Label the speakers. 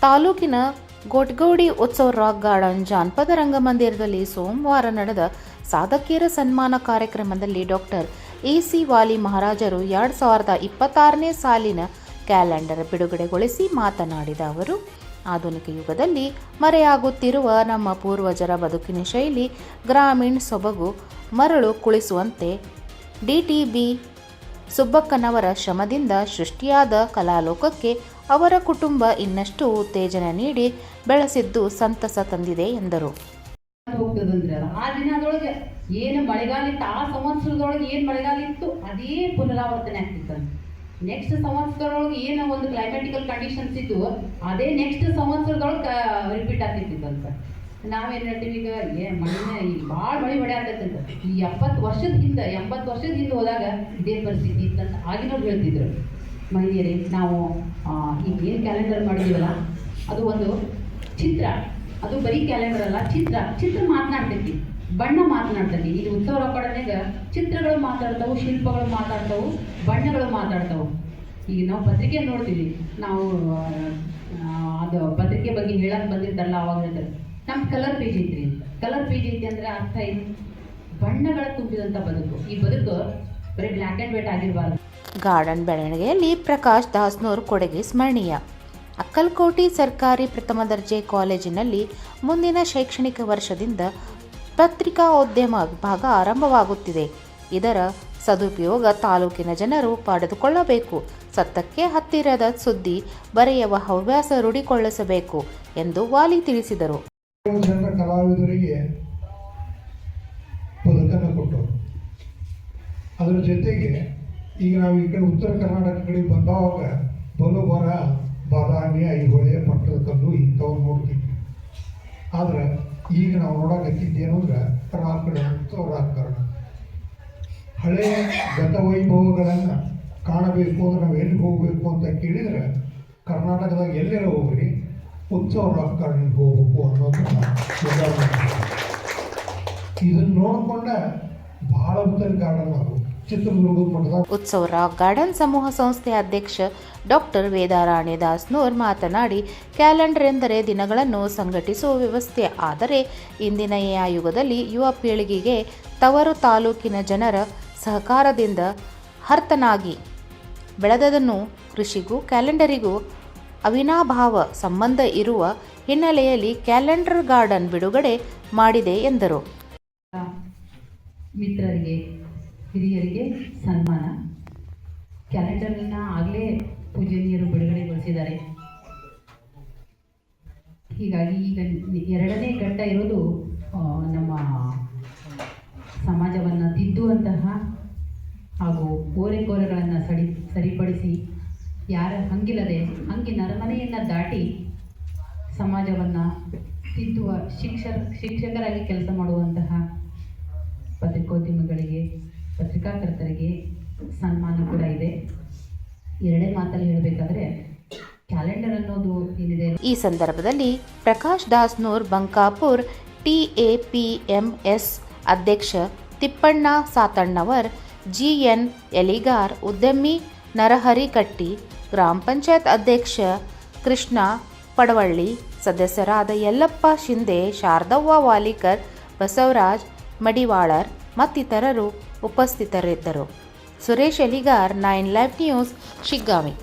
Speaker 1: ತಾಲೂಕಿನ ಗೊಟ್ಗೌಡಿ ಉತ್ಸವ rock garden ಜಾನಪದ ರಂಗಮಂದಿರದಲ್ಲಿ ಸೋಮವಾರ ನಡೆದ ಸಾಧಕಿಯರ ಸನ್ಮಾನ ಕಾರ್ಯಕ್ರಮದಲ್ಲಿ ಡಾಕ್ಟರ್ ಎ.ಸಿ. ವಾಲಿ ಮಹಾರಾಜರು 2026ನೇ ಸಾಲಿನ ಕ್ಯಾಲೆಂಡರ್ ಬಿಡುಗಡೆಗೊಳಿಸಿ ಮಾತನಾಡಿದ ಅವರು, ಆಧುನಿಕ ಯುಗದಲ್ಲಿ ಮರೆಯಾಗುತ್ತಿರುವ ನಮ್ಮ ಪೂರ್ವಜರ ಬದುಕಿನ ಶೈಲಿ, ಗ್ರಾಮೀಣ ಸೊಬಗು ಮರಳು ಕುಳಿಸುವಂತೆ ಡಿ.ಟಿ.ಬಿ. ಸುಬ್ಬಕ್ಕನವರ ಶ್ರಮದಿಂದ ಸೃಷ್ಟಿಯಾದ ಕಲಾಲೋಕಕ್ಕೆ ಅವರ ಕುಟುಂಬ ಇನ್ನಷ್ಟು ಉತ್ತೇಜನ ನೀಡಿ ಬೆಳೆಸಿದ್ದು ಸಂತಸ ತಂದಿದೆ ಎಂದರು.
Speaker 2: ಆ ದಿನದೊಳಗೆ ಏನು ಮಳೆಗಾಲ ಇತ್ತು, ಆ ಸಂವತ್ಸರದೊಳಗೆ ಏನು ಮಳೆಗಾಲ ಇತ್ತು ಅದೇ ಪುನರಾವರ್ತನೆ ಆಗ್ತಿತ್ತು. ನೆಕ್ಸ್ಟ್ ಸಂವತ್ಸರದೊಳಗೆ ಏನು ಒಂದು ಕ್ಲೈಮ್ಯಾಟಿಕಲ್ ಕಂಡೀಷನ್ಸ್ ಇದ್ದು ಅದೇ ನೆಕ್ಸ್ಟ್ ಸಂವತ್ಸರದೊಳಗೆ ರಿಪೀಟ್ ಆಗ್ತಿತ್ತಂತ. ನಾವೇನು ಹೇಳ್ತೀವಿ, ಈಗ ಮಳೆನೇ ಭಾಳ ಮಳೆ ಹೊಡೆ ಆಗ್ತೈತಂತ. ಈ 80 ವರ್ಷದ ಹಿಂದೆ ಹೋದಾಗ ಇದೇ ಪರಿಸ್ಥಿತಿ ಇತ್ತಂತ ಆಗಿನವ್ರು ಹೇಳ್ತಿದ್ರು. ಮಹಿಳೆಯರೇ, ನಾವು ಈಗ ಏನು ಕ್ಯಾಲೆಂಡರ್ ಮಾಡಿದ್ದೀವಲ್ಲ ಅದು ಒಂದು ಚಿತ್ರ, ಅದು ಬರೀ ಕ್ಯಾಲೆಂಡರ್ ಅಲ್ಲ, ಚಿತ್ರ ಮಾತನಾಡ್ತೈತಿ, ಬಣ್ಣ ಮಾತನಾಡ್ತೈತಿ. ಇದು ಉತ್ಸವ ಕಡೆನಾಗ ಚಿತ್ರಗಳು ಮಾತಾಡ್ತಾವು, ಶಿಲ್ಪಗಳು ಮಾತಾಡ್ತಾವು, ಬಣ್ಣಗಳು ಮಾತಾಡ್ತಾವು. ಈಗ ನಾವು ಪತ್ರಿಕೆ ನೋಡ್ತೀವಿ, ನಾವು ಅದು ಪತ್ರಿಕೆ ಬಗ್ಗೆ ಹೇಳಕ್ಕೆ ಬಂದಿದ್ದಲ್ಲ, ಅವಾಗ ಹೇಳ್ತಾರೆ ನಮ್ಮ ಕಲರ್ ಪೇಜ್ ಐತ್ರಿ ಅಂತ. ಕಲರ್ ಪೇಜ್ ಐತಿ ಅಂದರೆ ಅರ್ಥ ಏನು? ಬಣ್ಣಗಳ ತುಂಬಿದಂಥ ಬದುಕು. ಈ ಬದುಕು ಬರೀ ಬ್ಲ್ಯಾಕ್ ಆ್ಯಂಡ್ ವೈಟ್ ಆಗಿರಬಾರ್ದು.
Speaker 1: ಗಾರ್ಡನ್ ಬೆಳವಣಿಗೆಯಲ್ಲಿ ಪ್ರಕಾಶ್ ದಾಸ್ನೂರ್ ಕೊಡುಗೆ ಸ್ಮರಣೀಯ. ಅಕ್ಕಲಕೋಟಿ ಸರ್ಕಾರಿ ಪ್ರಥಮ ದರ್ಜೆ ಕಾಲೇಜಿನಲ್ಲಿ ಮುಂದಿನ ಶೈಕ್ಷಣಿಕ ವರ್ಷದಿಂದ ಪತ್ರಿಕೋದ್ಯಮ ವಿಭಾಗ ಆರಂಭವಾಗುತ್ತಿದೆ. ಇದರ ಸದುಪಯೋಗ ತಾಲೂಕಿನ ಜನರು ಪಡೆದುಕೊಳ್ಳಬೇಕು. ಸತ್ತಕ್ಕೆ ಹತ್ತಿರದ ಸುದ್ದಿ ಬರೆಯುವ ಹವ್ಯಾಸ ರೂಢಿಕೊಳ್ಳಿಸಬೇಕು ಎಂದು ವಾಲಿ ತಿಳಿಸಿದರು.
Speaker 3: ಕಲಾವಿದರಿಗೆ ಬದುಕನ್ನು ಕೊಟ್ಟರು. ಅದರ ಜೊತೆಗೆ ಈಗ ನಾವು ಈ ಕಡೆ ಉತ್ತರ ಕರ್ನಾಟಕ ಕಡೆ ಬಂದಾಗ ಬಲುಬರ, ಬಾದಾಮಿ, ಐಹೊಳೆ, ಪಟ್ಟದಕಲ್ಲು ಇಂಥವ್ರು ನೋಡ್ತಿದ್ವಿ. ಆದ್ರೆ ಈಗ ನಾವು ನೋಡಕತ್ತಿದ್ದೇನು ಅಂದ್ರೆ ರಾಕ್ ಕಾರಣ ಹಳೆಯ ಗತವೈಭವಗಳನ್ನು ಕಾಣಬೇಕು ಅಂದ್ರೆ ನಾವು ಎಲ್ಲಿ ಹೋಗಬೇಕು ಅಂತ ಕೇಳಿದರೆ ಕರ್ನಾಟಕದಾಗ ಎಲ್ಲೆಲ್ಲ ಹೋಗ್ರಿ, ಉತ್ಸವ ರಾಕ್ ಗಾರ್ಡನ್ಗೆ ಹೋಗ್ಬೇಕು ಅನ್ನೋದನ್ನ ಇದನ್ನು ನೋಡಿಕೊಂಡ ಬಹಳ ಗಾರ್ಡನ್ ಅದು ಚಿತ್ರದುರ್ಗದ ಮಠದ
Speaker 1: ಉತ್ಸವ ರಾಕ್ ಗಾರ್ಡನ್ ಸಮೂಹ ಸಂಸ್ಥೆ ಅಧ್ಯಕ್ಷ ಡಾಕ್ಟರ್ ವೇದಾರಾಣಿ ದಾಸ್ನೂರ್ ಮಾತನಾಡಿ, ಕ್ಯಾಲೆಂಡರ್ ಎಂದರೆ ದಿನಗಳನ್ನು ಸಂಘಟಿಸುವ ವ್ಯವಸ್ಥೆ. ಆದರೆ ಇಂದಿನ ಯುಗದಲ್ಲಿ ಯುವ ಪೀಳಿಗೆಗೆ ತವರು ತಾಲೂಕಿನ ಜನರ ಸಹಕಾರದಿಂದ ಹರ್ತನಾಗಿ ಬೆಳೆದದನ್ನು ಕೃಷಿಗೂ ಕ್ಯಾಲೆಂಡರಿಗೂ ಅವಿನಾಭಾವ ಸಂಬಂಧ ಇರುವ ಹಿನ್ನೆಲೆಯಲ್ಲಿ ಕ್ಯಾಲೆಂಡರ್ ಗಾರ್ಡನ್ ಬಿಡುಗಡೆ ಮಾಡಿದೆ ಎಂದರು.
Speaker 2: ಮಿತ್ರರಿಗೆ, ಹಿರಿಯರಿಗೆ ಸನ್ಮಾನ. ಕ್ಯಾಲೆಂಡರ್ನ ಆಗಲೇ ಪೂಜನೀಯರು ಬಿಡುಗಡೆಗೊಳಿಸಿದ್ದಾರೆ. ಹೀಗಾಗಿ ಈಗ 2ನೇ ಘಟ್ಟ ಇರೋದು ನಮ್ಮ ಸಮಾಜವನ್ನು ತಿದ್ದುವಂತಹ ಹಾಗೂ ಓರೆಕೋರೆಗಳನ್ನು ಸರಿಪಡಿಸಿ ಯಾರ ಹಂಗಿಲ್ಲದೆ ಹಂಗಿನ ಅರಮನೆಯನ್ನು ದಾಟಿ ಸಮಾಜವನ್ನು ತಿದ್ದುವ ಶಿಕ್ಷಕರಾಗಿ ಕೆಲಸ ಮಾಡುವಂತಹ ಪತ್ರಿಕೋದ್ಯಮಿಗಳಿಗೆ, ಪತ್ರಿಕಾಕರ್ತರಿಗೆ ಸನ್ಮಾನ ಕೂಡ ಇದೆ. 2ನೇ ಮಾತಲ್ಲಿ ಹೇಳಬೇಕಾದ್ರೆ ಕ್ಯಾಲೆಂಡರ್ ಅನ್ನೋದು ಏನಿದೆ.
Speaker 1: ಈ ಸಂದರ್ಭದಲ್ಲಿ ಪ್ರಕಾಶ್ ದಾಸ್ನೂರ್ ಬಂಕಾಪುರ್ TAPMS ಅಧ್ಯಕ್ಷ ತಿಪ್ಪಣ್ಣ ಸಾತಣ್ಣವರ್, GN ಎಲಿಗಾರ್, ಉದ್ಯಮಿ ನರಹರಿಕಟ್ಟಿ, ಗ್ರಾಮ ಪಂಚಾಯತ್ ಅಧ್ಯಕ್ಷ ಕೃಷ್ಣ ಪಡವಳ್ಳಿ, ಸದಸ್ಯರಾದ ಯಲ್ಲಪ್ಪ ಶಿಂದೆ, ಶಾರದವ್ವ ವಾಲಿಕರ್, ಬಸವರಾಜ್ ಮಡಿವಾಳರ್ ಮತ್ತಿತರರು ಉಪಸ್ಥಿತರಿದ್ದರು. Suresh Eligar, 9 live news, Shiggavi.